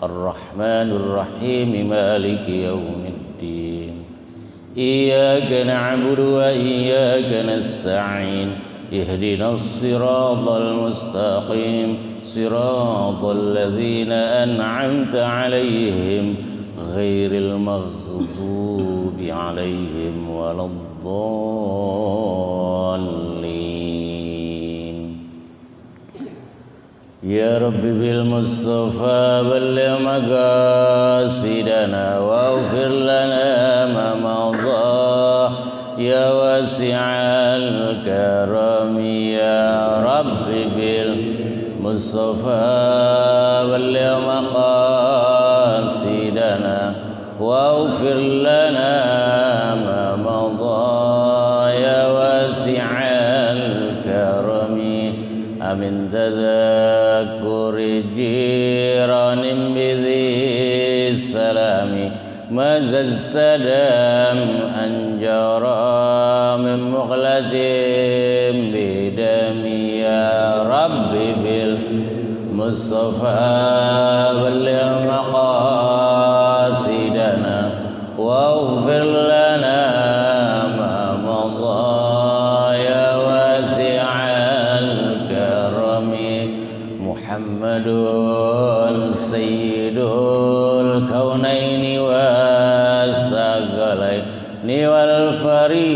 الرحمن الرحيم مالك يوم الدين إياك نعبد وإياك نستعين اهدنا الصراط المستقيم صراط الذين أنعمت عليهم غير المغضوب عليهم ولا الضالين يا رب بالمصطفى بلغ مقاصدنا واغفر لنا ما مضى يا واسع الكرم يا رب بالمصطفى بلغ مقاصدنا واغفر لنا ما مضى يا واسع الكرم أمن تذكر جيران بذي السلام ما ززت دم أنجرى من مغلة بدم يا رب بالمصطفى بلغ مقاصدنا واغفر لنا ما مضى يا واسع الكرم محمد سيد الكونين والثقلين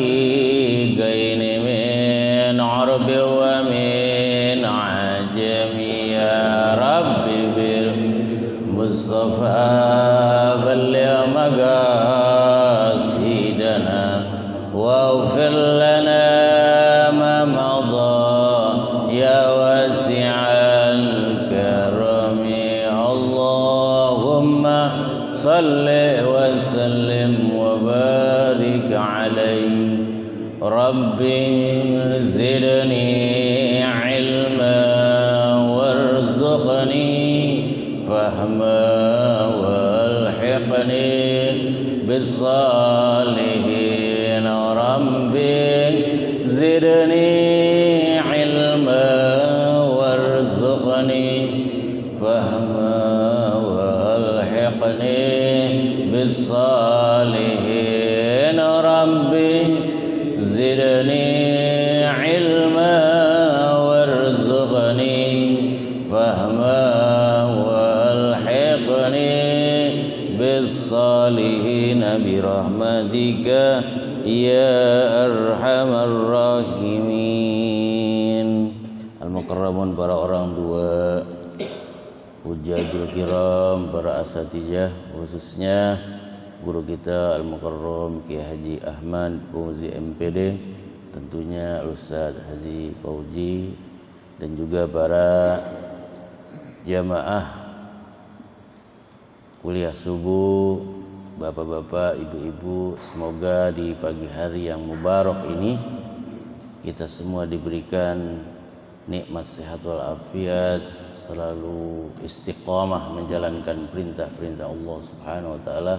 والفريقين من عرب ومن عجم يا رب بالمصطفى بلغ مقاصدنا واغفر لنا ما مضى يا واسع الكرم اللهم صل وسلم وبارك عليه ربي زدني علما وارزقني فهما والحقني بالصالحين ربي زدني علما وارزقني فهما والحقني بالصالحين ربي زدني علما وارزقني فهما والحقني بالصالحين برحمتك يا أرحم الراحمين. Al-Mukarramun, para orang tua, Hujjajul Kiram, para asatijah, khususnya guru kita Al-Mukarram Kiai Haji Ahmad Fauzi MPD, tentunya Ustaz Haji Fauzi, dan juga para jamaah kuliah subuh, bapak-bapak, ibu-ibu, semoga di pagi hari yang mubarak ini kita semua diberikan nikmat sehat walafiat, selalu istiqamah menjalankan perintah-perintah Allah Subhanahu wa taala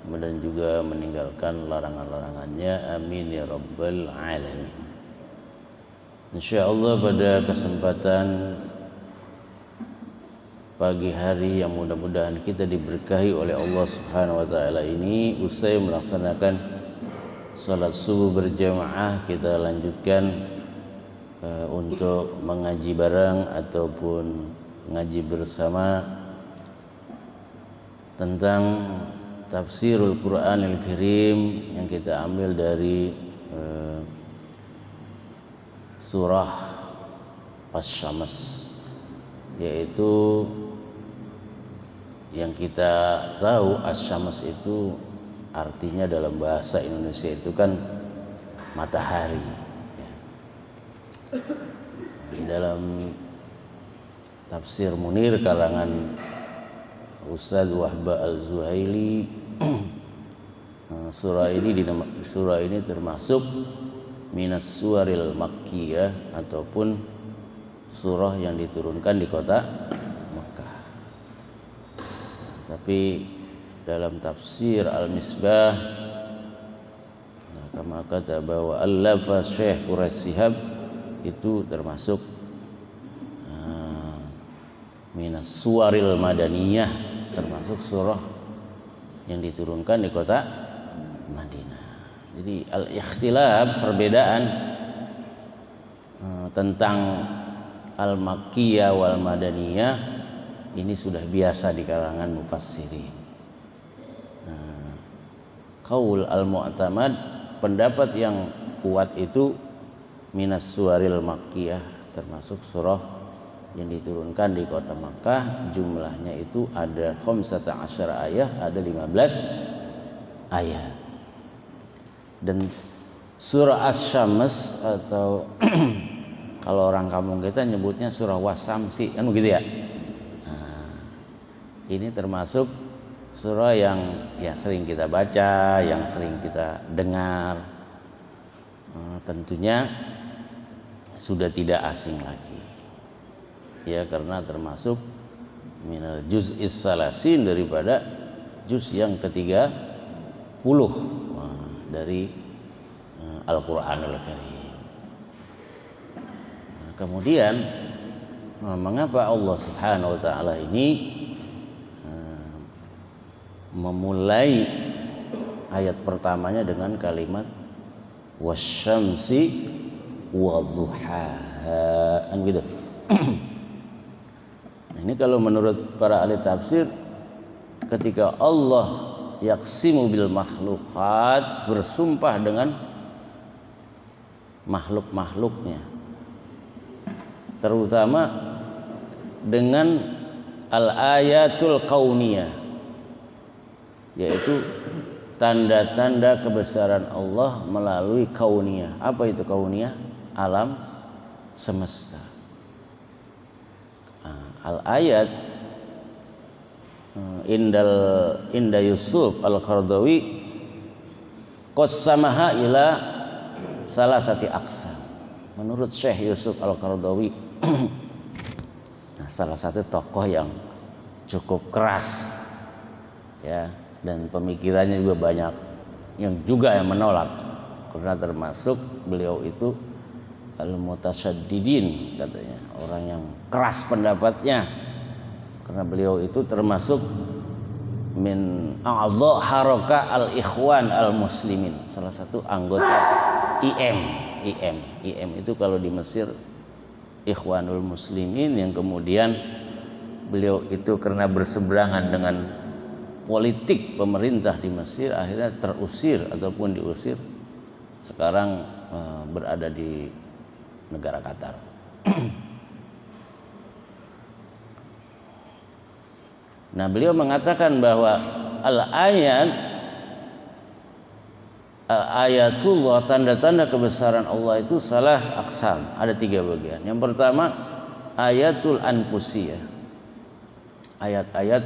dan juga meninggalkan larangan-larangannya. Amin ya rabbal alamin. Insyaallah pada kesempatan pagi hari yang mudah-mudahan kita diberkahi oleh Allah Subhanahu wa taala ini, usai melaksanakan salat subuh berjamaah, kita lanjutkan untuk mengaji bareng ataupun mengaji bersama tentang tafsirul Qur'anil Karim yang kita ambil dari surah Asy-Syams, yaitu yang kita tahu Asy-Syams itu artinya dalam bahasa Indonesia itu kan matahari. Di dalam tafsir Munir karangan Ustaz Wahba Al-Zuhaili, surah ini termasuk minas suwaril makkiyah ataupun surah yang diturunkan di kota Mekah. Tapi dalam tafsir Al-Misbah, kama kata bahwa allafa Syekh Quraish Shihab itu termasuk minas suwaril madaniyah termasuk surah yang diturunkan di kota Madinah. Jadi al-ikhtilaf, perbedaan tentang al-makkiyah wal madaniyah ini sudah biasa di kalangan mufassirin. Qaul al-mu'tamad, pendapat yang kuat itu minas suwaril makkiyah, termasuk surah yang diturunkan di kota Makkah. Jumlahnya itu ada 15 ayat, ada 15 ayat. Dan surah Asy-Syams atau kalau orang kampung kita nyebutnya surah Wasamsi, kan begitu ya. Nah, ini termasuk surah yang ya sering kita baca, yang sering kita dengar. Tentunya sudah tidak asing lagi. Ya, karena termasuk minal juz'is salasin, daripada juz yang ke-30 dari Al-Qur'anul Karim. Kemudian mengapa Allah Subhanahu wa taala ini memulai ayat pertamanya dengan kalimat wasyamsi wadduhaha, kan gitu. Nah, ini kalau menurut para ahli tafsir, ketika Allah yaksimu bil makhlukat, bersumpah dengan makhluk-makhluknya, terutama dengan al-ayatul kauniyah, yaitu tanda-tanda kebesaran Allah melalui kauniyah. Apa itu kauniyah? Alam semesta. Al-ayat inda Yusuf Al-Qaradawi qassamaha ila salasati aqsam. Menurut Syekh Yusuf Al-Qaradawi, salah satu tokoh yang cukup keras ya, dan pemikirannya juga banyak yang menolak, karena termasuk beliau itu al-mutasyaddidin, katanya orang yang keras pendapatnya, karena beliau itu termasuk min a'dha haraka al-ikhwan al-muslimin, salah satu anggota IM itu kalau di Mesir Ikhwanul Muslimin, yang kemudian beliau itu karena berseberangan dengan politik pemerintah di Mesir akhirnya terusir ataupun diusir, sekarang berada di negara Qatar. Nah, beliau mengatakan bahwa ayatullah, tanda-tanda kebesaran Allah itu salah aksam, ada 3 bagian. Yang pertama ayatul anfusiyah, ayat-ayat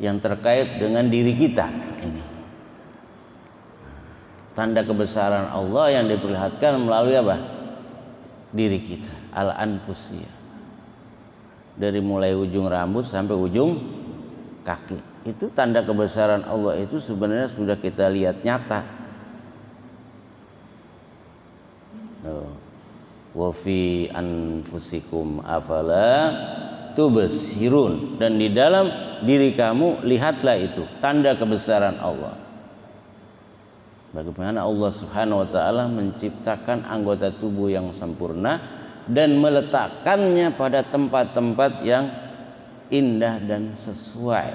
yang terkait dengan diri kita. Ini tanda kebesaran Allah yang diperlihatkan melalui apa? Diri kita, al-anfusiyah, dari mulai ujung rambut sampai ujung kaki. Itu tanda kebesaran Allah, itu sebenarnya sudah kita lihat nyata. Wa fi anfusikum afala tubsirun, dan di dalam diri kamu lihatlah itu tanda kebesaran Allah. Bagaimana Allah Subhanahu wa taala menciptakan anggota tubuh yang sempurna dan meletakkannya pada tempat-tempat yang indah dan sesuai.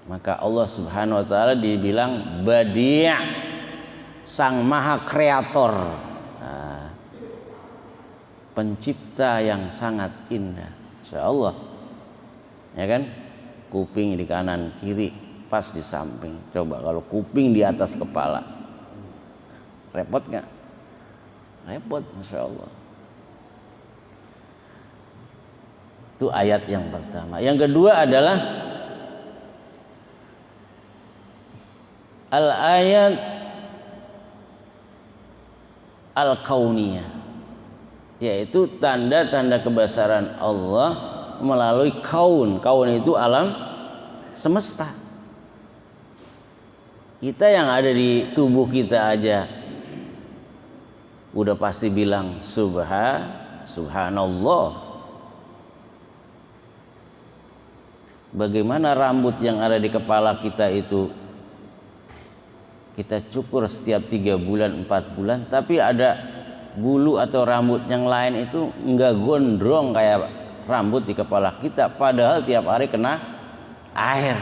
Maka Allah Subhanahu wa taala dibilang Badi', sang maha kreator, pencipta yang sangat indah. Insyaallah, ya kan? Kuping di kanan kiri, pas di samping. Coba kalau kuping di atas kepala, repot nggak? Repot, Masya Allah. Itu ayat yang pertama. Yang kedua adalah al-ayat al-kauniyah, yaitu tanda-tanda kebesaran Allah melalui kaun. Kaun itu alam semesta. Kita yang ada di tubuh kita aja udah pasti bilang subhanallah. bagaimana rambut yang ada di kepala kita itu kita cukur setiap 3 bulan 4 bulan, tapi ada bulu atau rambut yang lain itu enggak gondrong kayak rambut di kepala kita, padahal tiap hari kena air.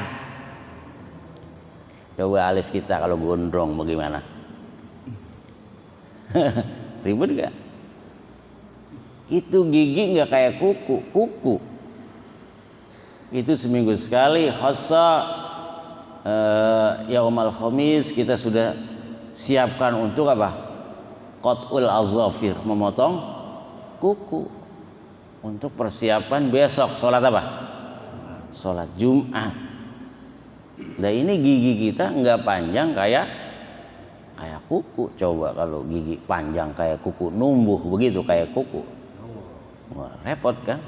Coba alis kita kalau gondrong bagaimana? Ribet gak? Itu gigi nggak kayak kuku itu seminggu sekali khassa yaumal khamis kita sudah siapkan untuk apa? Qat'ul azafir, memotong kuku untuk persiapan besok sholat apa? Sholat Jumat. Nah ini gigi kita nggak panjang kayak kuku. Coba kalau gigi panjang kayak kuku, numbuh begitu kayak kuku, wah, repot kan?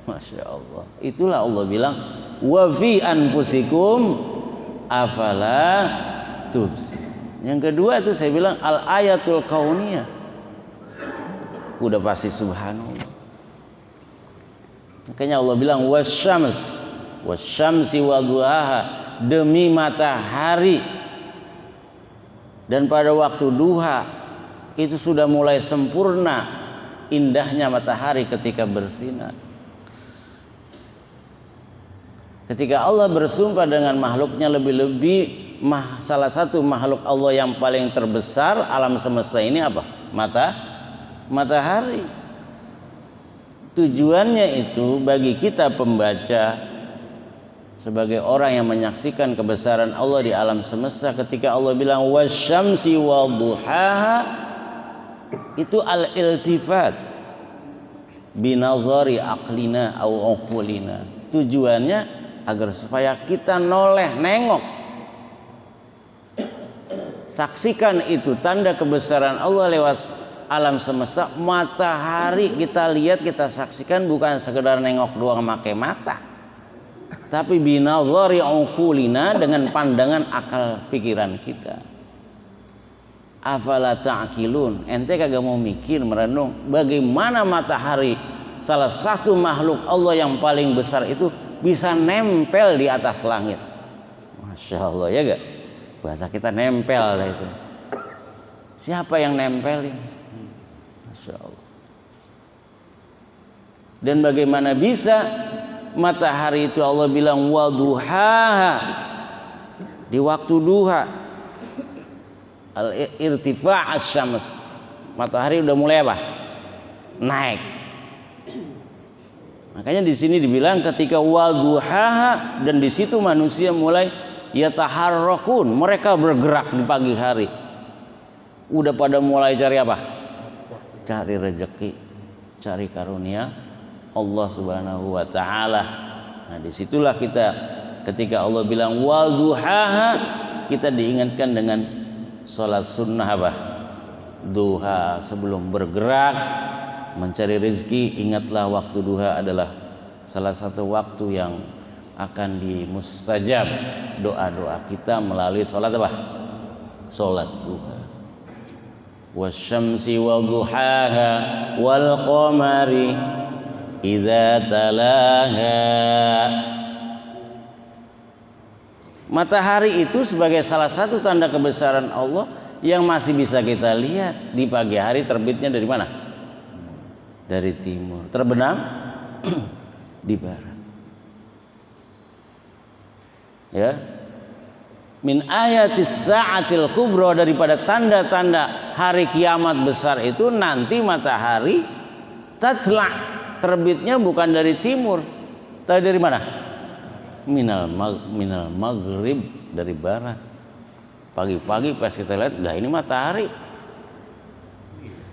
Masya Allah. Itulah Allah bilang wa fi anfusikum afala tubsir. Yang kedua itu saya bilang al ayatul kauniyah. Udah pasti subhanallah. Makanya Allah bilang wasyamsi wadhuaha, demi matahari dan pada waktu duha itu sudah mulai sempurna indahnya matahari ketika bersinar. Ketika Allah bersumpah dengan makhluknya, lebih-lebih salah satu makhluk Allah yang paling terbesar alam semesta ini apa? Matahari. Tujuannya itu bagi kita pembaca, sebagai orang yang menyaksikan kebesaran Allah di alam semesta, ketika Allah bilang wasyamsi wadhuhaha, itu al-iltifat binazari aqlina au uqulina. Tujuannya agar supaya kita noleh, nengok, saksikan itu tanda kebesaran Allah lewat alam semesta. Matahari kita lihat, kita saksikan, bukan sekedar nengok doang pakai mata, tapi binazari uqulina, dengan pandangan akal pikiran kita. Afala ta'qilun, ente kagak mau mikir, merenung bagaimana matahari, salah satu makhluk Allah yang paling besar itu, bisa nempel di atas langit. Masya Allah, ya gak? Bahasa kita nempel lah itu. Siapa yang nempelin? Masya Allah. Dan bagaimana bisa matahari itu Allah bilang waduhaha, di waktu duha, al-irtifa' asy-syams, matahari udah mulai apa? Naik. Makanya di sini dibilang ketika waduhaha, dan di situ manusia mulai yataharrakun, mereka bergerak di pagi hari. Udah pada mulai cari apa? Cari rezeki, cari karunia Allah Subhanahu wa taala. Nah, disitulah kita ketika Allah bilang waduhaha, kita diingatkan dengan sholat sunnah apa? Duha. Sebelum bergerak mencari rezeki, ingatlah waktu duha adalah salah satu waktu yang akan dimustajab doa-doa kita melalui sholat apa? Sholat duha. Wasyamsi wadhuhaha wal qamari idza talaha. Matahari itu sebagai salah satu tanda kebesaran Allah yang masih bisa kita lihat. Di pagi hari terbitnya dari mana? Dari timur, terbenam di barat. Ya, min ayatis sa'atil kubra, daripada tanda-tanda hari kiamat besar itu nanti matahari tatla', terbitnya bukan dari timur, tapi dari mana? Minal maghrib, dari barat. Pagi-pagi pas kita lihat, lah ini matahari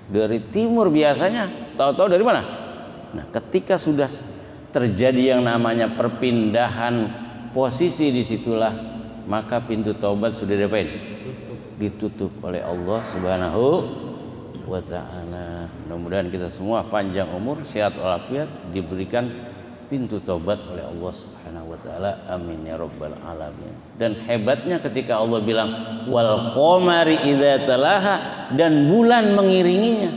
dari timur biasanya, tahu-tahu dari mana? Nah, ketika sudah terjadi yang namanya perpindahan posisi, disitulah maka pintu taubat sudah ditutup oleh Allah Subhanahu wa ta'ala. Mudah-mudahan kita semua panjang umur, sehat walafiat, diberikan pintu taubat oleh Allah Subhanahu wa ta'ala. Amin ya rabbal alamin. Dan hebatnya ketika Allah bilang wal qamari idza talaha, dan bulan mengiringinya.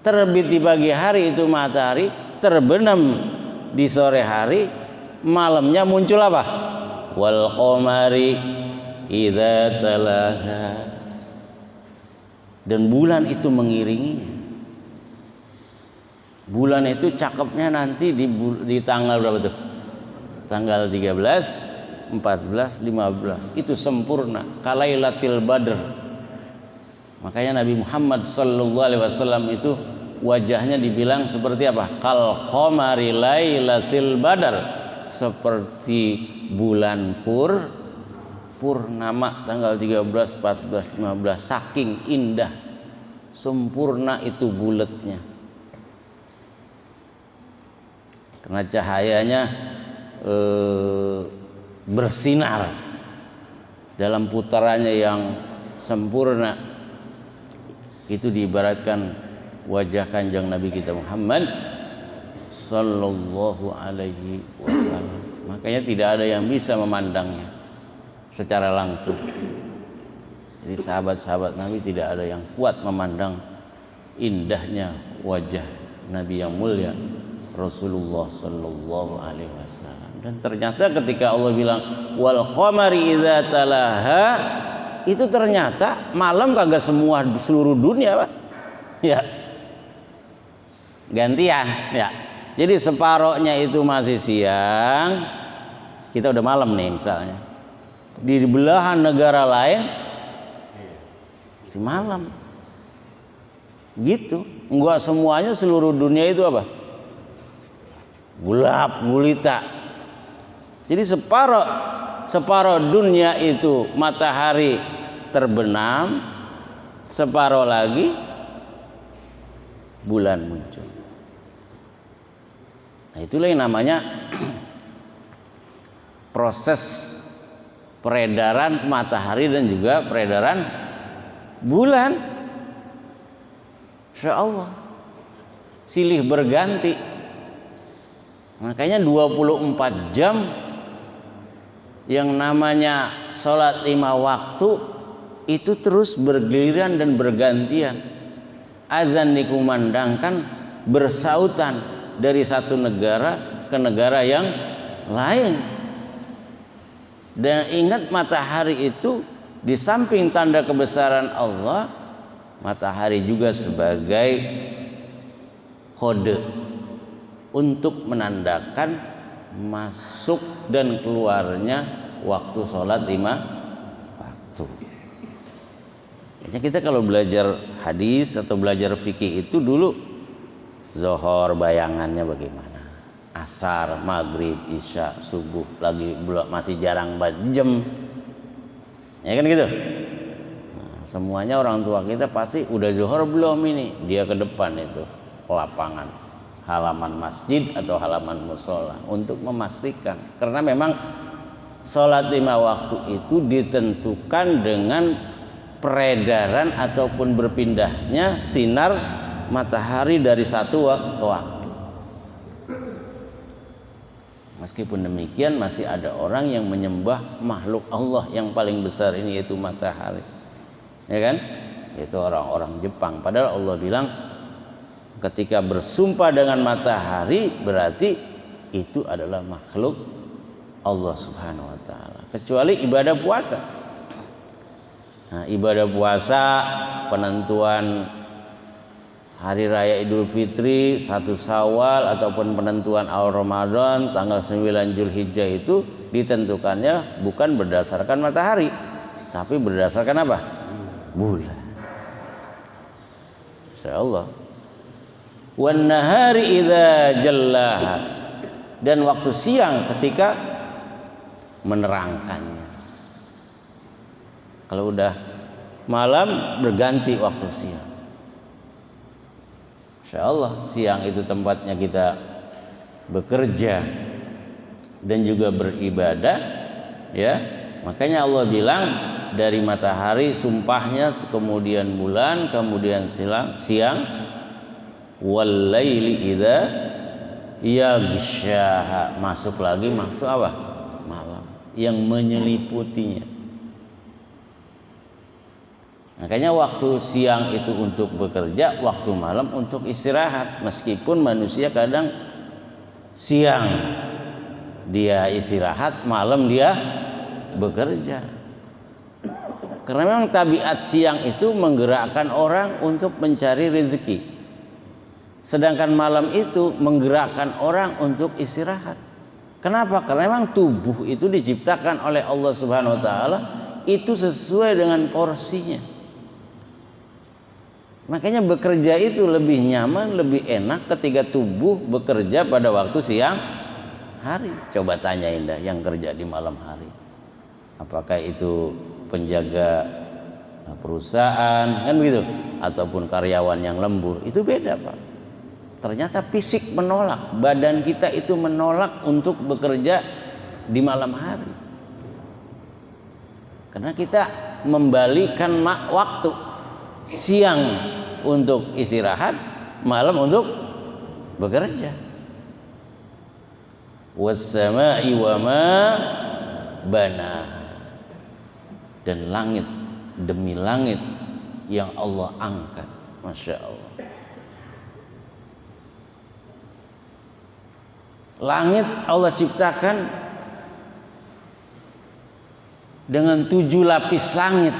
Terbit di pagi hari itu matahari, terbenam di sore hari malamnya muncul apa? Wal qamari idza talaha. Dan bulan itu mengiringinya. Bulan itu cakepnya nanti di tanggal berapa tuh? Tanggal 13, 14, 15. Itu sempurna. Kalailatul Badr. Makanya Nabi Muhammad sallallahu alaihi wasallam itu wajahnya dibilang seperti apa? Kal qamari lailatul badar, seperti bulan purnama tanggal 13, 14, 15. Saking indah, sempurna itu bulatnya. Karena cahayanya bersinar dalam putarannya yang sempurna. Itu diibaratkan wajah kanjeng Nabi kita Muhammad sallallahu alaihi wasallam. Makanya tidak ada yang bisa memandangnya secara langsung. Jadi sahabat-sahabat Nabi tidak ada yang kuat memandang indahnya wajah Nabi yang mulia Rasulullah sallallahu alaihi wasallam. Dan ternyata ketika Allah bilang wal qamari idza talaha, itu ternyata malam kagak semua seluruh dunia, Pak. Ya. Gantian, ya. Jadi separohnya itu masih siang, kita udah malam nih misalnya. Di belahan negara lain masih malam. Gitu. Enggak semuanya seluruh dunia itu apa? Gelap gulita. Jadi separuh dunia itu matahari terbenam, separuh lagi bulan muncul. Nah, itulah yang namanya proses peredaran matahari dan juga peredaran bulan. Insya Allah silih berganti. Makanya 24 jam yang namanya sholat 5 waktu itu terus bergiliran dan bergantian. Azan dikumandangkan bersautan dari satu negara ke negara yang lain. Dan ingat, matahari itu di samping tanda kebesaran Allah, matahari juga sebagai kode untuk menandakan masuk dan keluarnya waktu sholat 5 waktu. Biasanya kita kalau belajar hadis atau belajar fikih itu dulu zuhur bayangannya bagaimana, asar, maghrib, isya, subuh, lagi masih jarang jam, ya kan gitu. Nah, semuanya orang tua kita pasti udah zuhur belum ini, dia ke depan itu ke lapangan, halaman masjid atau halaman musola untuk memastikan, karena memang sholat 5 waktu itu ditentukan dengan peredaran ataupun berpindahnya sinar matahari dari satu waktu. Meskipun demikian masih ada orang yang menyembah makhluk Allah yang paling besar ini, yaitu matahari, ya kan? Itu orang-orang Jepang. Padahal Allah bilang ketika bersumpah dengan matahari berarti itu adalah makhluk Allah Subhanahu wa taala, kecuali ibadah puasa. Nah, ibadah puasa, penentuan hari raya Idul Fitri, 1 Syawal ataupun penentuan awal Ramadan tanggal 9 Zulhijjah itu ditentukannya bukan berdasarkan matahari, tapi berdasarkan apa? Bulan. Insyaallah. Wan nahari idza jallaha, dan waktu siang ketika menerangkannya. Kalau udah malam berganti waktu siang. Insyaallah siang itu tempatnya kita bekerja dan juga beribadah, ya. Makanya Allah bilang dari matahari sumpahnya, kemudian bulan, kemudian siang, wal laili idza yaghshaha, masuk lagi maksud apa? Malam yang menyeliputinya. Makanya waktu siang itu untuk bekerja, waktu malam untuk istirahat. Meskipun manusia kadang siang dia istirahat, malam dia bekerja. Karena memang tabiat siang itu menggerakkan orang untuk mencari rezeki, sedangkan malam itu menggerakkan orang untuk istirahat. Kenapa? Karena memang tubuh itu diciptakan oleh Allah Subhanahu wa taala itu sesuai dengan porsinya. Makanya bekerja itu lebih nyaman, lebih enak ketika tubuh bekerja pada waktu siang hari. Coba tanyain dah yang kerja di malam hari. Apakah itu penjaga perusahaan kan begitu, ataupun karyawan yang lembur, itu beda Pak. Ternyata fisik menolak, badan kita itu menolak untuk bekerja di malam hari. Karena kita membalikan waktu, siang untuk istirahat, malam untuk bekerja. Was-sama'i wa ma bana. Dan langit demi langit yang Allah angkat. Masya Allah. Langit Allah ciptakan dengan 7 lapis langit.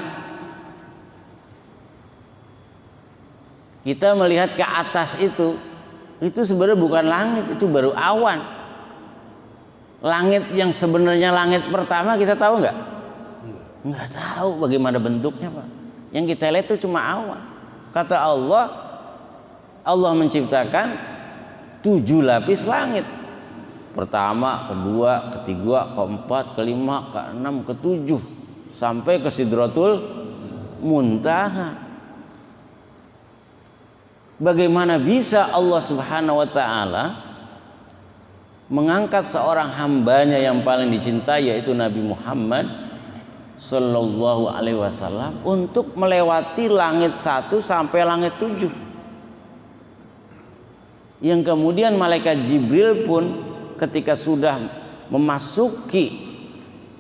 Kita melihat ke atas itu sebenarnya bukan langit, itu baru awan. Langit yang sebenarnya langit pertama kita tahu nggak? Nggak tahu bagaimana bentuknya Pak. Yang kita lihat itu cuma awan. Kata Allah menciptakan 7 lapis langit. Pertama, kedua, ketiga, keempat, kelima, keenam, ketujuh, sampai ke Sidratul Muntaha. Bagaimana bisa Allah Subhanahu wa taala mengangkat seorang hambanya yang paling dicintai, yaitu Nabi Muhammad Sallallahu alaihi wasallam, untuk melewati langit 1 sampai langit 7, yang kemudian malaikat Jibril pun ketika sudah memasuki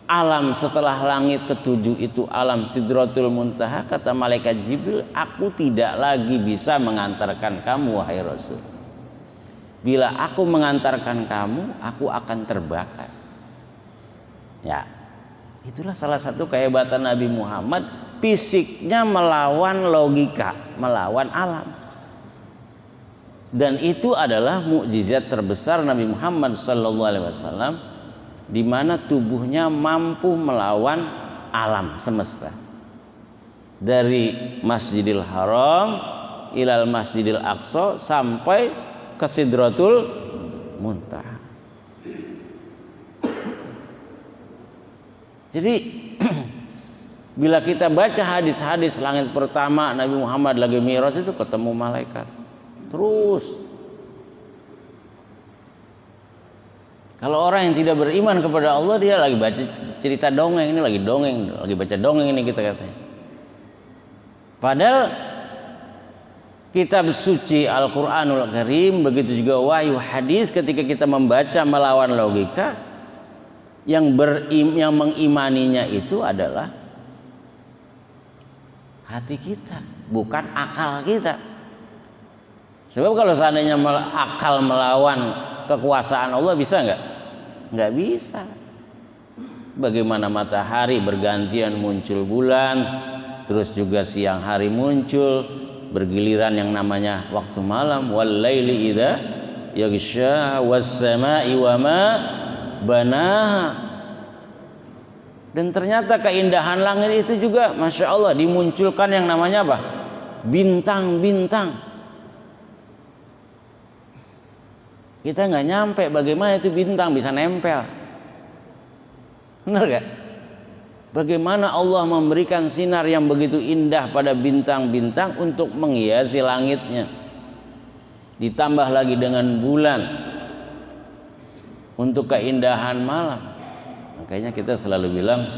alam setelah langit ke-7 itu, alam Sidratul Muntaha, kata malaikat Jibril, aku tidak lagi bisa mengantarkan kamu wahai Rasul. Bila aku mengantarkan kamu, aku akan terbakar. Ya, itulah salah satu kehebatan Nabi Muhammad, fisiknya melawan logika, melawan alam. Dan itu adalah mukjizat terbesar Nabi Muhammad SAW, di mana tubuhnya mampu melawan alam semesta. Dari Masjidil Haram ilal Masjidil Aqsa sampai ke Sidratul Muntaha. Jadi bila kita baca hadis-hadis langit pertama Nabi Muhammad lagi Mi'raj itu ketemu malaikat. Terus kalau orang yang tidak beriman kepada Allah, dia lagi baca cerita dongeng, ini lagi dongeng, lagi baca dongeng ini kita katanya. Padahal kitab suci Al-Qur'anul Karim, begitu juga wahyu hadis, ketika kita membaca melawan logika, yang mengimaninya itu adalah hati kita, bukan akal kita. Sebab kalau seandainya akal melawan kekuasaan Allah, bisa nggak? Nggak bisa. Bagaimana matahari bergantian muncul bulan, terus juga siang hari muncul, bergiliran yang namanya waktu malam. Wal laili idza yaghsha was sama'i wa ma banaha. Dan ternyata keindahan langit itu juga Masya Allah dimunculkan yang namanya apa? Bintang-bintang. Kita nggak nyampe bagaimana itu bintang bisa nempel. Benar gak? Bagaimana Allah memberikan sinar yang begitu indah pada bintang-bintang untuk menghiasi langitnya. Ditambah lagi dengan bulan untuk keindahan malam. Makanya kita selalu bilang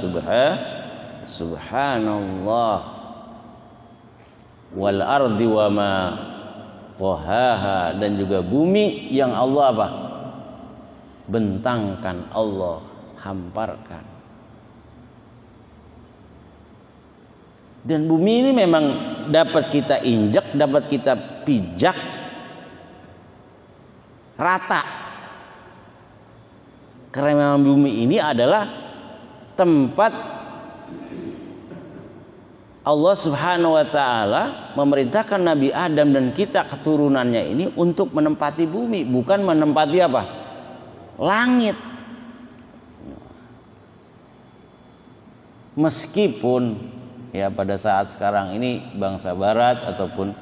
Subhanallah wal ardi wa ma tahaha, dan juga bumi yang Allah apa? Bentangkan, Allah hamparkan. Dan bumi ini memang dapat kita injak, dapat kita pijak rata. Karena memang bumi ini adalah tempat Allah Subhanahu wa taala memerintahkan Nabi Adam dan kita keturunannya ini untuk menempati bumi, bukan menempati apa? Langit. Meskipun ya pada saat sekarang ini bangsa barat ataupun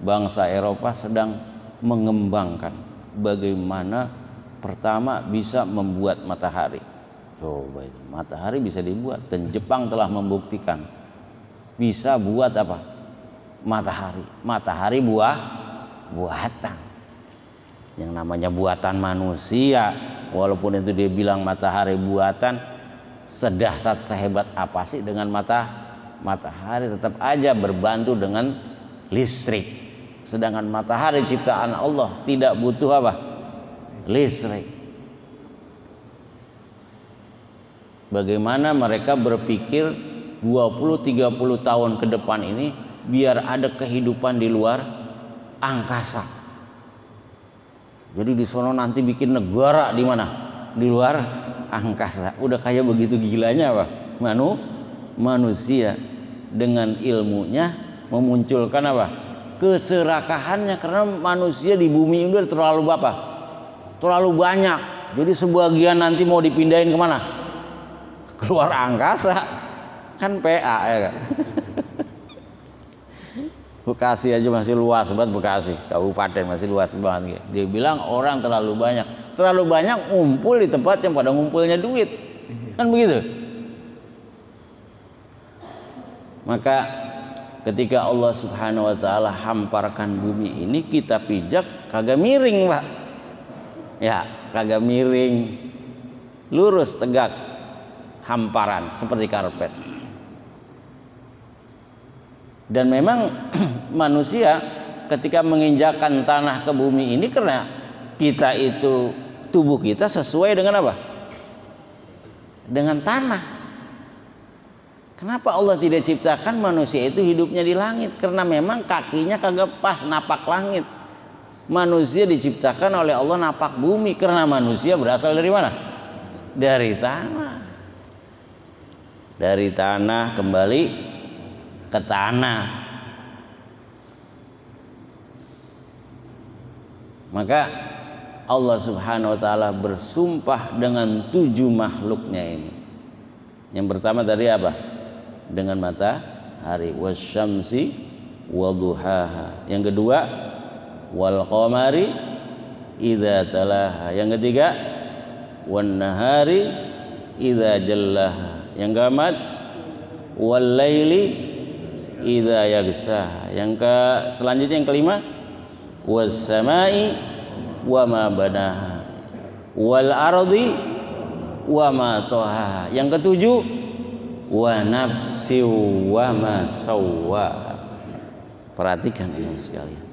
bangsa Eropa sedang mengembangkan bagaimana pertama bisa membuat matahari. Coba itu, matahari bisa dibuat, dan Jepang telah membuktikan bisa buat apa? Matahari buatan. Yang namanya buatan manusia, walaupun itu dia bilang matahari buatan, sedahsyat sehebat apa sih dengan matahari tetap aja berbantu dengan listrik. Sedangkan matahari ciptaan Allah tidak butuh apa? Listrik. Bagaimana mereka berpikir 20-30 tahun ke depan ini biar ada kehidupan di luar angkasa. Jadi di sono nanti bikin negara di mana? Di luar angkasa. Udah kayak begitu gilanya apa? Manusia dengan ilmunya memunculkan apa? Keserakahannya, karena manusia di bumi ini udah terlalu banyak. Jadi sebagian nanti mau dipindahin kemana? Keluar angkasa. Kan PA ya kan. Bekasi aja masih luas banget, Bekasi kabupaten masih luas banget. Dia bilang orang terlalu banyak ngumpul di tempat yang pada ngumpulnya duit, kan begitu. Maka ketika Allah Subhanahu wa taala hamparkan bumi ini, kita pijak kagak miring, Pak. Ya, kagak miring, lurus tegak, hamparan seperti karpet. Dan memang manusia ketika menginjakan tanah ke bumi ini, karena kita itu tubuh kita sesuai dengan apa? Dengan tanah. Kenapa Allah tidak ciptakan manusia itu hidupnya di langit? Karena memang kakinya kagak pas napak langit. Manusia diciptakan oleh Allah napak bumi, karena manusia berasal dari mana? Dari tanah. Dari tanah kembali ke tanah. Maka Allah Subhanahu wa taala bersumpah dengan 7 makhluknya ini. Yang pertama tadi apa? Dengan matahari, wasyamsi waduhaha. Yang kedua, wal qamari idza talaha. Yang ketiga, wan nahari idza jallaha. Yang keempat, wal laili idza yaghsha. Selanjutnya yang kelima, was samai wa ma banaha wal ardi wa ma tahaha. Yang ketujuh, wa nafsi wa ma sawwa. Perhatikan ini sekalian.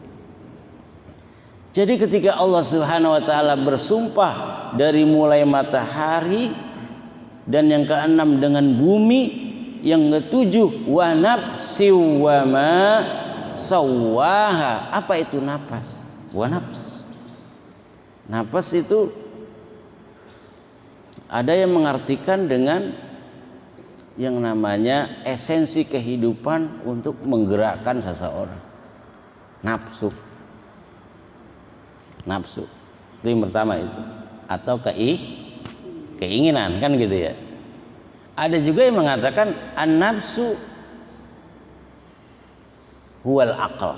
Jadi ketika Allah Subhanahu wa taala bersumpah dari mulai matahari, dan yang keenam dengan bumi, yang ketujuh wa nafsi wa ma sawwaha. Apa itu nafas? Wa nafs. Nafas itu ada yang mengartikan dengan yang namanya esensi kehidupan untuk menggerakkan seseorang. Nafsu. Itu yang pertama itu. Atau keinginan, kan gitu ya. Ada juga yang mengatakan an-nafsu huwal aql.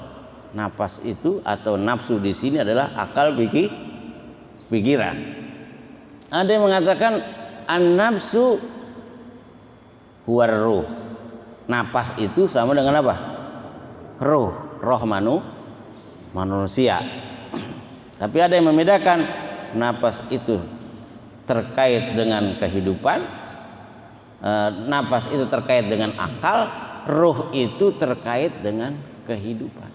Nafas itu atau nafsu di sini adalah akal pikiran. Ada yang mengatakan an-nafsu huwar ruh. Nafas itu sama dengan apa? Roh manusia. Tapi ada yang membedakan, nafas itu terkait dengan kehidupan, nafas itu terkait dengan akal, ruh itu terkait dengan kehidupan.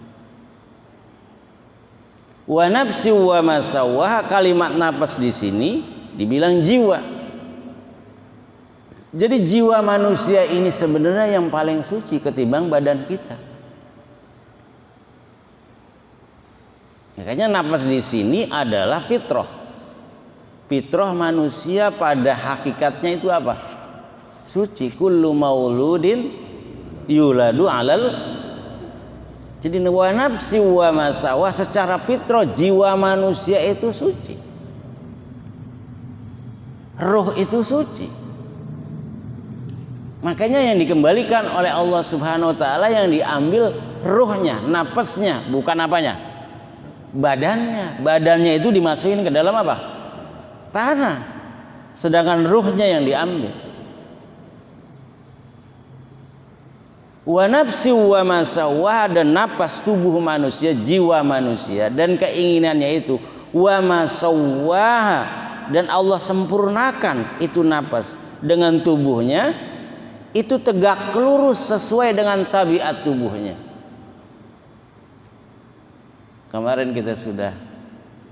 Wa nafsi wa ma sawwaha. Kalimat nafas di sini dibilang jiwa. Jadi jiwa manusia ini sebenarnya yang paling suci ketimbang badan kita. Makanya nafas di sini adalah fitrah. Fitrah manusia pada hakikatnya itu apa? Suci. Kullu mauludin yuladu alal. Jadi wa nafsi wa masawa, secara fitrah jiwa manusia itu suci. Ruh itu suci. Makanya yang dikembalikan oleh Allah Subhanahu wa taala, yang diambil ruhnya, napasnya, bukan apanya? Badannya. Badannya itu dimasukin ke dalam apa? Tanah. Sedangkan ruhnya yang diambil. Wa nafsi wa masawah, dan napas tubuh manusia, jiwa manusia dan keinginannya itu, wa masawah, dan Allah sempurnakan itu napas dengan tubuhnya, itu tegak lurus sesuai dengan tabiat tubuhnya. Kemarin kita sudah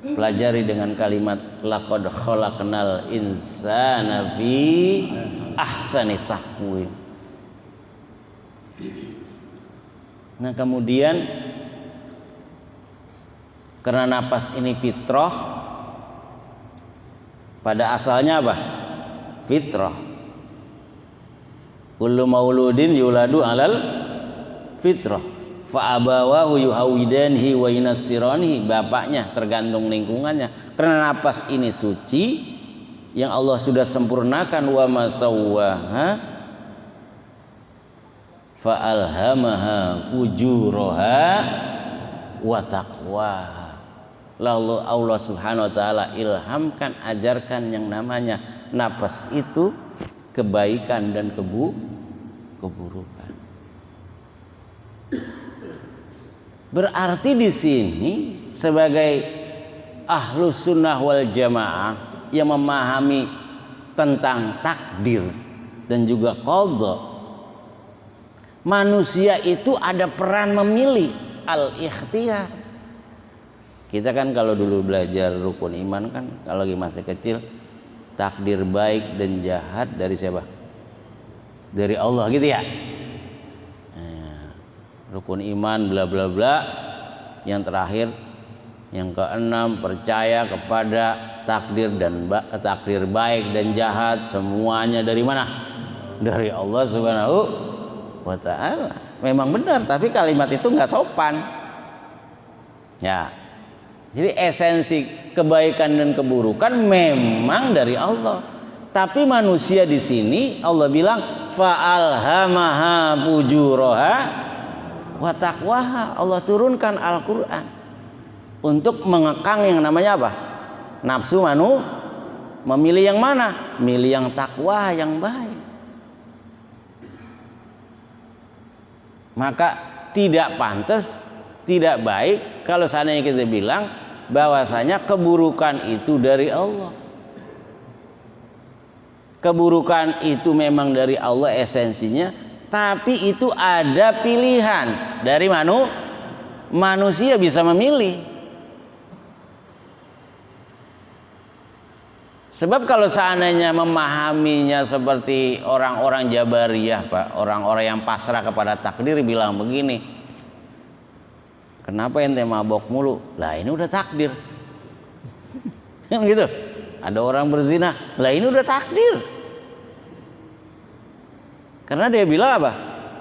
pelajari dengan kalimat laqad khalaqnal insana fi ahsani taqwim. Nah, kemudian karena napas ini fitrah, pada asalnya apa? Fitrah. Kullu mauludin yuladu alal fitrah. Fa abawahu yuhawidanihi wa yunassiranihi. Bapaknya tergantung lingkungannya. Karena napas ini suci yang Allah sudah sempurnakan, wa masawwaha fa alhamaha fujuraha wa taqwaha. Lalu Allah Subhanahu wa taala ilhamkan, ajarkan yang namanya napas itu kebaikan dan keburukan. Berarti di sini sebagai ahlus sunnah wal jamaah yang memahami tentang takdir dan juga qadha, manusia itu ada peran memilih, al-ikhtiyar. Kita kan kalau dulu belajar rukun iman kan, kalau lagi masih kecil, takdir baik dan jahat dari siapa? Dari Allah gitu ya. Rukun iman bla bla bla. Yang terakhir, yang keenam, percaya kepada takdir dan takdir baik dan jahat semuanya dari mana? Dari Allah Subhanahu wa taala. Memang benar, tapi kalimat itu nggak sopan. Ya. Jadi esensi kebaikan dan keburukan memang dari Allah. Tapi manusia di sini Allah bilang fa'alhamaha fujuraha wa taqwaha. Allah turunkan Al-Qur'an untuk mengekang yang namanya apa? Nafsu memilih yang mana? Milih yang takwa, yang baik. Maka tidak pantas, tidak baik kalau seandainya kita bilang bahwasanya keburukan itu dari Allah. Keburukan itu memang dari Allah esensinya, tapi itu ada pilihan dari manusia bisa memilih. Sebab kalau seandainya memahaminya seperti orang-orang Jabariyah, Pak, orang-orang yang pasrah kepada takdir bilang begini, kenapa ente mabok mulu? Lah ini udah takdir. Kan gitu. Ada orang berzina, lah ini udah takdir. Karena dia bilang apa?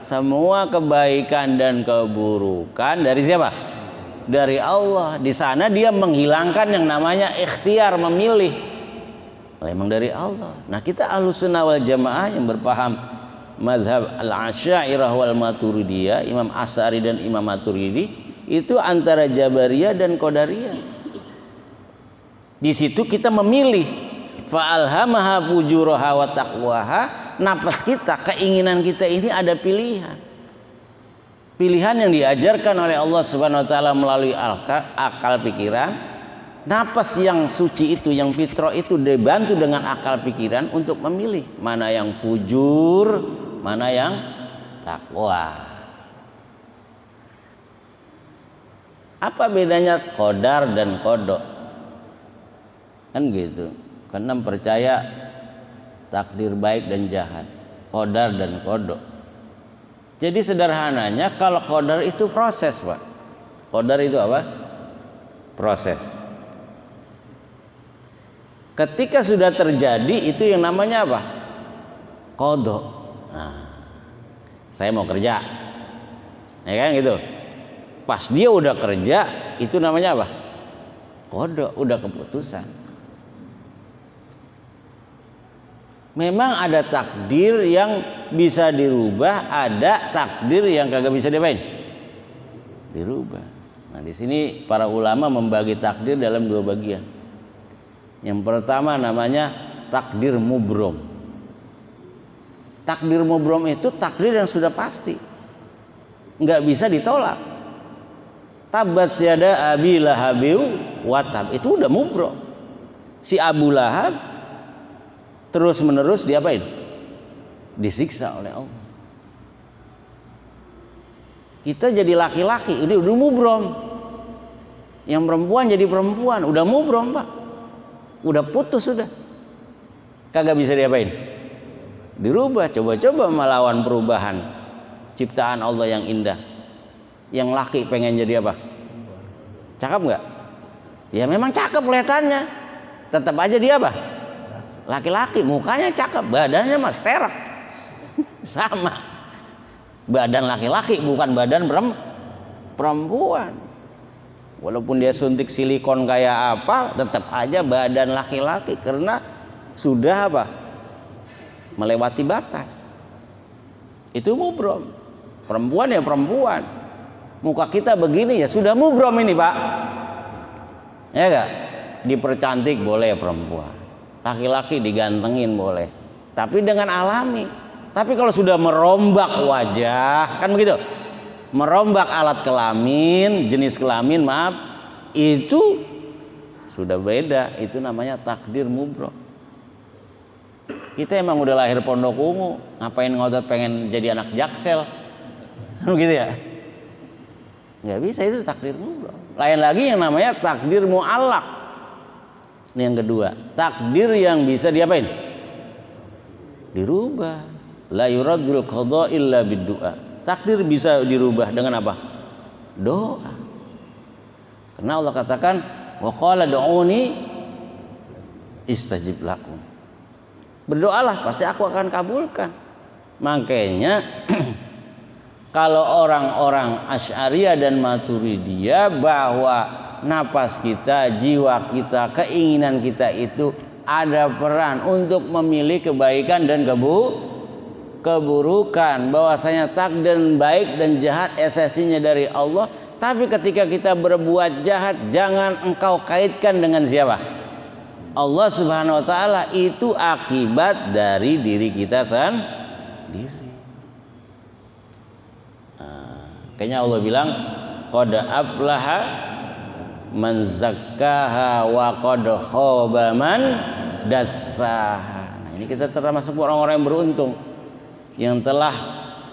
Semua kebaikan dan keburukan dari siapa? Dari Allah. Di sana dia menghilangkan yang namanya ikhtiar, memilih. Memang dari Allah. Nah, kita Ahlussunnah wal Jamaah yang berpaham mazhab al-Asy'ariyah wal Maturidiyah, Imam Asy'ari dan Imam Maturidi, itu antara Jabariyah dan Qadariyah. Di situ kita memilih fa'alhamaha fujuraha wa taqwaha. Nafas kita, keinginan kita ini ada pilihan. Pilihan yang diajarkan oleh Allah Subhanahu wa taala melalui akal pikiran. Nafas yang suci itu, yang fitrah itu dibantu dengan akal pikiran untuk memilih mana yang fujur, mana yang takwa. Apa bedanya qadar dan qada? Kan gitu. Keenam percaya takdir baik dan jahat, qadar dan qada. Jadi sederhananya kalau qadar itu proses, Pak. Qadar itu apa? Proses. Ketika sudah terjadi itu yang namanya apa? Qadha. Nah, saya mau kerja, ya kan gitu. Pas dia udah kerja itu namanya apa? Qadha, udah keputusan. Memang ada takdir yang bisa dirubah, ada takdir yang kagak bisa diapain? Dirubah. Nah, di sini para ulama membagi takdir dalam dua bagian. Yang pertama namanya takdir mubrom. Takdir mubrom itu takdir yang sudah pasti, nggak bisa ditolak. Tabas yada abi lahabiu watab, itu udah mubrom. Si Abu Lahab terus menerus diapain? Disiksa oleh Allah. Kita jadi laki-laki, ini udah mubrom. Yang perempuan jadi perempuan, udah mubrom Pak. Udah putus sudah. Kagak bisa diapain? Dirubah. Coba-coba melawan perubahan ciptaan Allah yang indah. Yang laki pengen jadi apa? Cakep nggak? Ya memang cakep kelihatannya. Tetap aja dia apa? Laki-laki, mukanya cakep, badannya mah sterak. Sama. Badan laki-laki bukan badan perempuan. Walaupun dia suntik silikon kayak apa, tetap aja badan laki-laki karena sudah apa? Melewati batas. Itu mubrom. Perempuan ya perempuan. Muka kita begini ya sudah mubrom ini Pak. Ya enggak? Dipercantik boleh perempuan. Laki-laki digantengin boleh. Tapi dengan alami. Tapi kalau sudah merombak wajah, kan begitu? Merombak alat kelamin, jenis kelamin maaf, itu sudah beda. Itu namanya takdir mubrom. Kita emang udah lahir pondok ungu, ngapain ngotot pengen jadi anak jaksel? Begitu ya? Nggak bisa, itu takdir mubrom. Lain lagi yang namanya takdir mu'allaq. Ini yang kedua, takdir yang bisa diapain? Dirubah. La yuradul qadha illa biddu'a. Takdir bisa dirubah dengan apa? Doa. Karena Allah katakan wa qala du'uni istajib lakum. Berdoalah pasti aku akan kabulkan. Makanya kalau orang-orang Asy'ariyah dan Maturidiyah bahwa napas kita, jiwa kita, keinginan kita itu ada peran untuk memilih kebaikan dan keburukan, bahwasanya takdir baik dan jahat esensinya dari Allah. Tapi ketika kita berbuat jahat, jangan engkau kaitkan dengan siapa? Allah Subhanahu wa taala. Itu akibat dari diri kita sendiri. Kayaknya Allah bilang qad aflaha man zakkaha wa qad khaba man dassaha. Nah, ini kita termasuk orang-orang yang beruntung yang telah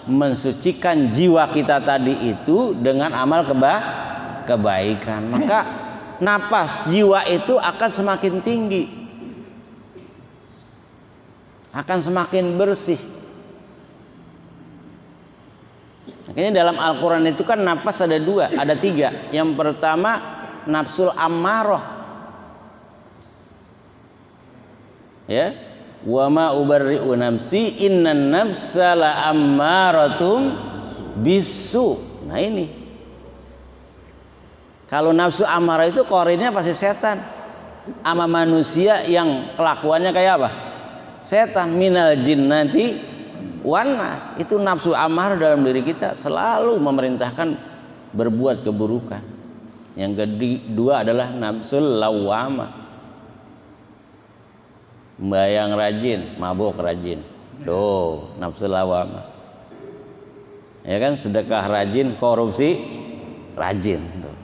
mensucikan jiwa kita tadi itu dengan amal kebaikan. Maka napas jiwa itu akan semakin tinggi, akan semakin bersih. Makanya dalam Al-Quran itu kan napas ada dua, ada tiga. Yang pertama nafsul ammarah, ya, wa ma ubarri'u nafsi innan nafsa la ammaratum bisu. Nah ini, kalau nafsu ammarah itu korinnya pasti setan sama manusia yang kelakuannya kayak apa? Setan. Minal jinnati wan nas. Itu nafsu ammarah dalam diri kita selalu memerintahkan berbuat keburukan. Yang kedua adalah nafsul lawamah, bayang rajin, mabuk rajin. Tuh, nafsu lawamah. Ya kan, sedekah rajin, korupsi rajin. Tuh.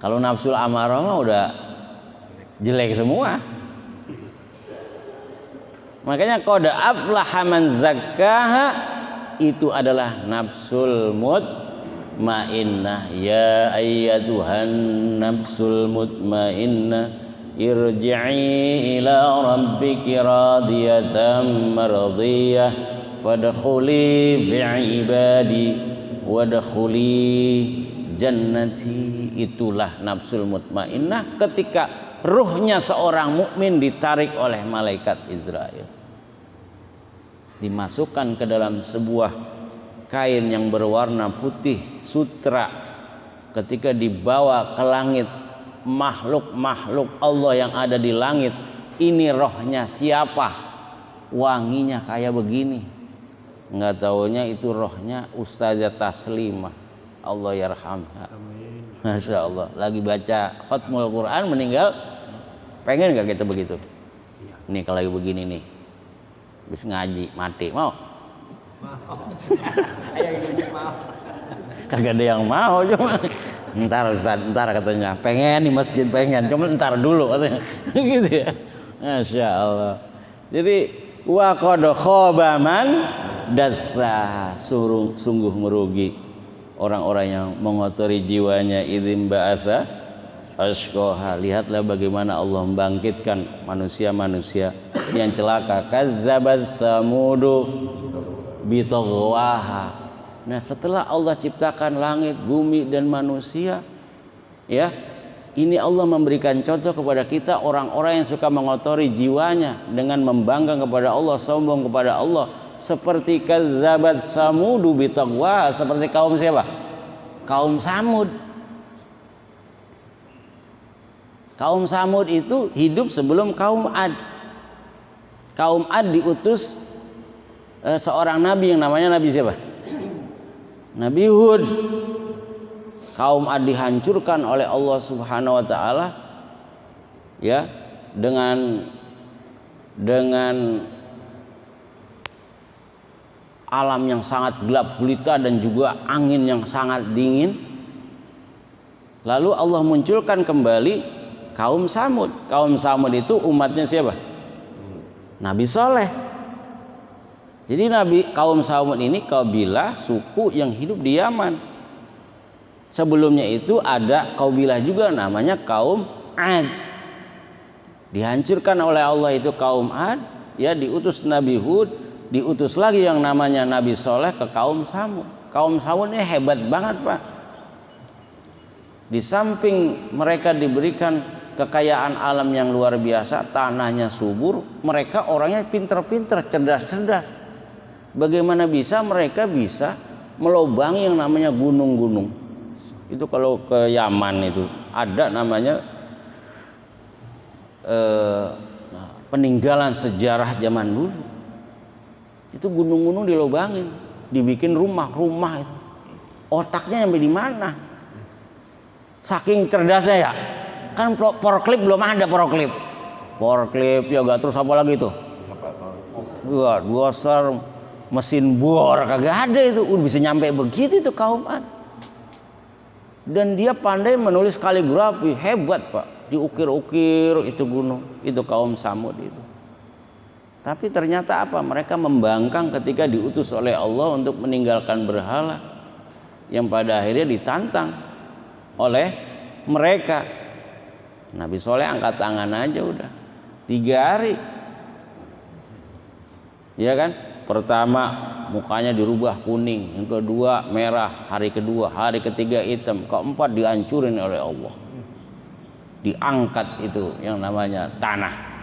Kalau nafsu amarah mah udah jelek semua. Makanya qad aflaha man zakkaha itu adalah nafsul mutmainnah. Ya ayyatuhan nafsul mutmainnah irji'i ila rabbiki radiyatan mardiyah fadkhuli fi ibadi wadkhuli jannati. Itulah nafsul mutmainnah. Ketika ruhnya seorang mukmin ditarik oleh malaikat Israel, dimasukkan ke dalam sebuah kain yang berwarna putih sutra. Ketika dibawa ke langit, makhluk-makhluk Allah yang ada di langit, ini rohnya siapa? Wanginya kayak begini. Nggak taunya itu rohnya Ustazah Taslimah, Allah yarhamha. Masya Allah, lagi baca khatmul Quran meninggal, pengen nggak kita begitu? Nih kalau lagi begini nih, habis ngaji mati, mau? Kagak ada yang mau, cuma ntar Ustaz, ntar katanya, pengen di masjid pengen, cuma ntar dulu katanya, gitu ya. Masya Allah. Jadi wa qad khaba man dassa, sungguh merugi orang-orang yang mengotori jiwanya, idzim ba'atsa ashqaha. Lihatlah bagaimana Allah membangkitkan manusia-manusia yang celaka. Kazzabat samudu bitaghwaha. Nah, setelah Allah ciptakan langit, bumi dan manusia, ya, ini Allah memberikan contoh kepada kita orang-orang yang suka mengotori jiwanya dengan membangkang kepada Allah, sombong kepada Allah. Seperti kazzabat samudu bitaghwaha, seperti kaum siapa? Kaum Samud. Kaum Samud itu hidup sebelum kaum Ad. Kaum Ad diutus seorang nabi yang namanya Nabi siapa? Nabi Hud. Kaum Ad dihancurkan oleh Allah Subhanahu wa taala, ya, dengan alam yang sangat gelap gulita dan juga angin yang sangat dingin. Lalu Allah munculkan kembali kaum Samud. Kaum Samud itu umatnya siapa? Nabi Soleh. Jadi kaum Samud ini kabilah suku yang hidup di Yaman. Sebelumnya itu ada kabilah juga namanya kaum Ad. Dihancurkan oleh Allah itu kaum Ad, ya, diutus Nabi Hud, diutus lagi yang namanya Nabi Soleh ke kaum Samud. Kaum Samud ini hebat banget, Pak. Di samping mereka diberikan kekayaan alam yang luar biasa, tanahnya subur, mereka orangnya pinter-pinter, cerdas-cerdas. Bagaimana bisa mereka bisa melobangi yang namanya gunung-gunung? Itu kalau ke Yaman itu ada namanya peninggalan sejarah zaman dulu. Itu gunung-gunung dilobangin, dibikin rumah-rumah itu. Otaknya sampai di mana? Saking cerdasnya ya. Kan porklip belum ada porklip. Porklip ya gak, terus apa lagi tuh? Dua sar mesin bor kagak ada itu. Bisa nyampe begitu itu kaum Ad. Dan dia pandai menulis kaligrafi, hebat, Pak. Diukir-ukir itu gunung, itu kaum Samud itu. Tapi ternyata apa? Mereka membangkang ketika diutus oleh Allah untuk meninggalkan berhala, yang pada akhirnya ditantang oleh mereka. Nabi Soleh angkat tangan aja udah 3 hari, ya kan? Pertama mukanya dirubah kuning, yang kedua merah, hari kedua, hari ketiga hitam, keempat dihancurin oleh Allah, diangkat itu yang namanya tanah.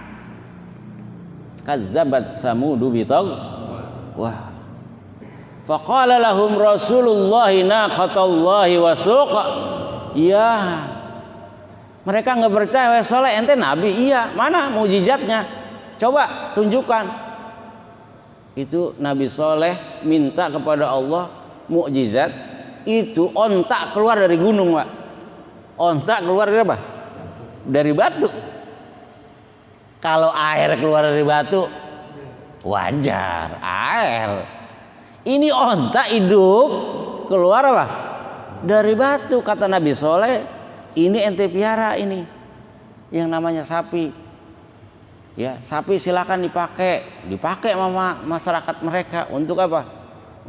Kazzabat samudu bitaghwah. Faqala lahum Rasulullah naqatallahi wa suqa. Ya, mereka nggak percaya. Wah, Soleh ente nabi? Iya. Mana mujizatnya? Coba tunjukkan. Itu Nabi Soleh minta kepada Allah mukjizat. Itu ontak keluar dari gunung, Pak. Ontak keluar dari apa? Dari batu. Kalau air keluar dari batu wajar, air. Ini ontak hidup keluar apa? Dari batu. Kata Nabi Soleh, ini ente piara ini yang namanya sapi. Ya, sapi silakan dipakai sama masyarakat mereka untuk apa?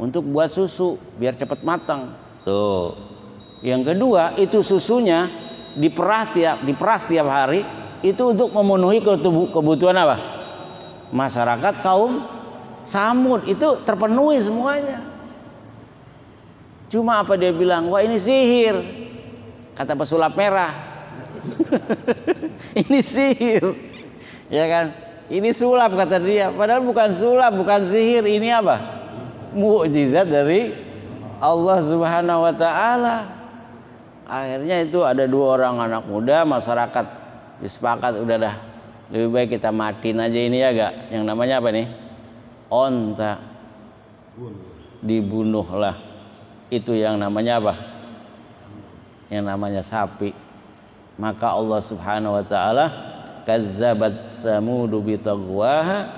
Untuk buat susu biar cepat matang. Tuh. Yang kedua, itu susunya diperas tiap hari itu untuk memenuhi kebutuhan apa? Masyarakat kaum Samud itu terpenuhi semuanya. Cuma apa dia bilang? Wah, ini sihir. Kata pesulap merah. Ini sihir. Ya kan? Ini sulap kata dia. Padahal bukan sulap, bukan sihir. Ini apa? Mukjizat dari Allah Subhanahu wa taala. Akhirnya itu ada 2 orang anak muda, masyarakat disepakat udah dah. Lebih baik kita matiin aja ini ya gak? Yang namanya apa nih? Onta. Dibunuhlah. Itu yang namanya apa? Yang namanya sapi. Maka Allah Subhanahu wa taala kadzabat samudu bitagwaha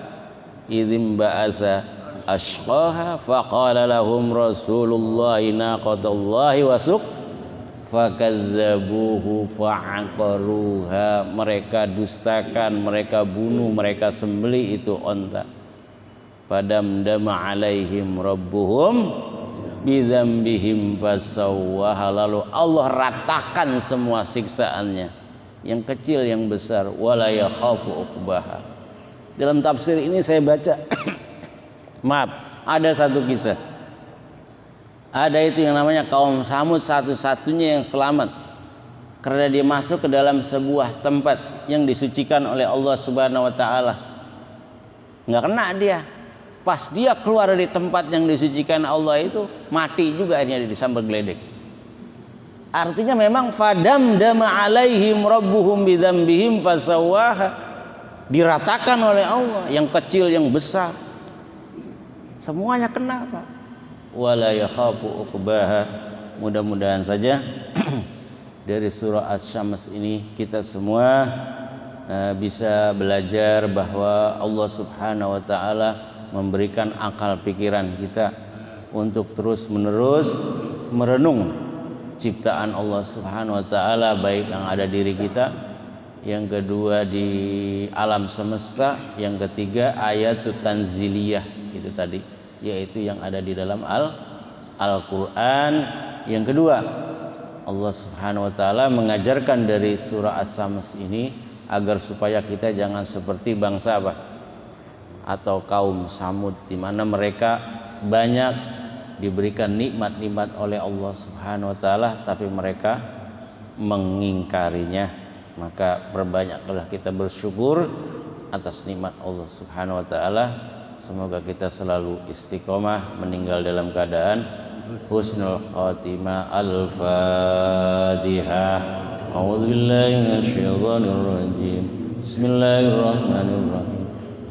idzim ba'atsa ashqaha faqala lahum rasulullahi naqatallahi wasuk fakadzabuhu fa'aqaruha. Mereka dustakan, mereka bunuh, mereka sembelih itu onta. Fadamdama alaihim rabbuhum bidzambihim fasawwaha. Lalu Allah ratakan semua siksaannya, yang kecil yang besar. Wala yakhafu uqbaha. Dalam tafsir ini saya baca maaf, ada satu kisah. Ada itu yang namanya kaum Samud, satu-satunya yang selamat karena dia masuk ke dalam sebuah tempat yang disucikan oleh Allah Subhanahu wa taala. Nggak kena dia. Pas dia keluar dari tempat yang disucikan Allah itu, mati juga akhirnya disambar geledek. Artinya memang fadamdama alaihim rabbuhum bidzambihim fasawwaha. Diratakan oleh Allah, yang kecil yang besar. Semuanya kena, Pak. Wala yakhafu uqbaha. Mudah-mudahan saja dari surah Asy-Syams ini kita semua bisa belajar bahwa Allah Subhanahu wa taala memberikan akal pikiran kita untuk terus-menerus merenung ciptaan Allah Subhanahu wa taala, baik yang ada diri kita, yang kedua di alam semesta, yang ketiga ayatut tanziliyah itu tadi, yaitu yang ada di dalam Al-Quran. Yang kedua, Allah Subhanahu wa taala mengajarkan dari surah Asy-Syams ini agar supaya kita jangan seperti bangsa apa? Atau kaum Samud, di mana mereka banyak diberikan nikmat-nikmat oleh Allah Subhanahu wa taala tapi mereka mengingkarinya. Maka perbanyaklah kita bersyukur atas nikmat Allah Subhanahu wa taala. Semoga kita selalu istiqomah meninggal dalam keadaan husnul khatimah. Al-Fatihah. A'udzubillahi minasyaitonir rajim. Bismillahirrahmanirrahim.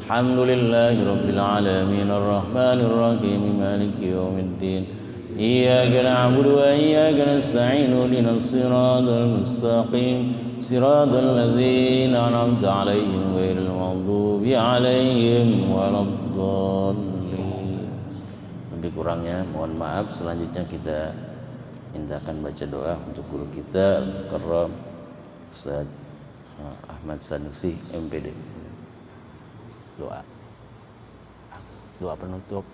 Alhamdulillahirabbil alamin arrahmanir rahim maliki yaumiddin. Iyyaka na'budu wa iyyaka nasta'in ihdinas siratal mustaqim siratal ladzina an'amta 'alaihim ghairil maghdubi alaihim waladdallin. Lebih kurangnya mohon maaf. Selanjutnya kita mintakan baca doa untuk guru kita Al-Mukarram Ustaz Ahmad Sanusi MPD. Doa penutup.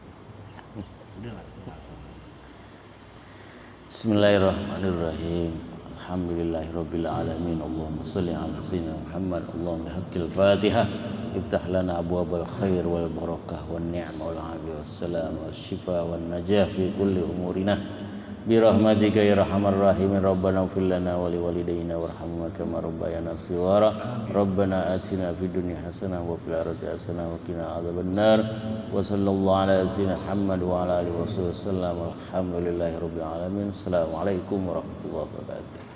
Bismillahirrahmanirrahim. Alhamdulillahirabbil alamin. Allahumma shalli ala sayyidina Muhammad. Allahumma haqqil Fatihah. Iftah lana abwaabal khair wal barakah wan ni'mah wal afiyah wassalam wasyifa wan najah fi kulli umurina. Birahmatika ya arhamar rahimin. Rabbana ighfir lana wa liwalidayna warhamhum kama rabbayana shighara. Rabbana atina fid dunya hasanah wa fil akhirati hasanah wa qina adzabannar. Wa sallallahu ala sayyidina Muhammad wa ala alihi wasallam. Alhamdulillahirabbil alamin. Assalamualaikum warahmatullahi wabarakatuh.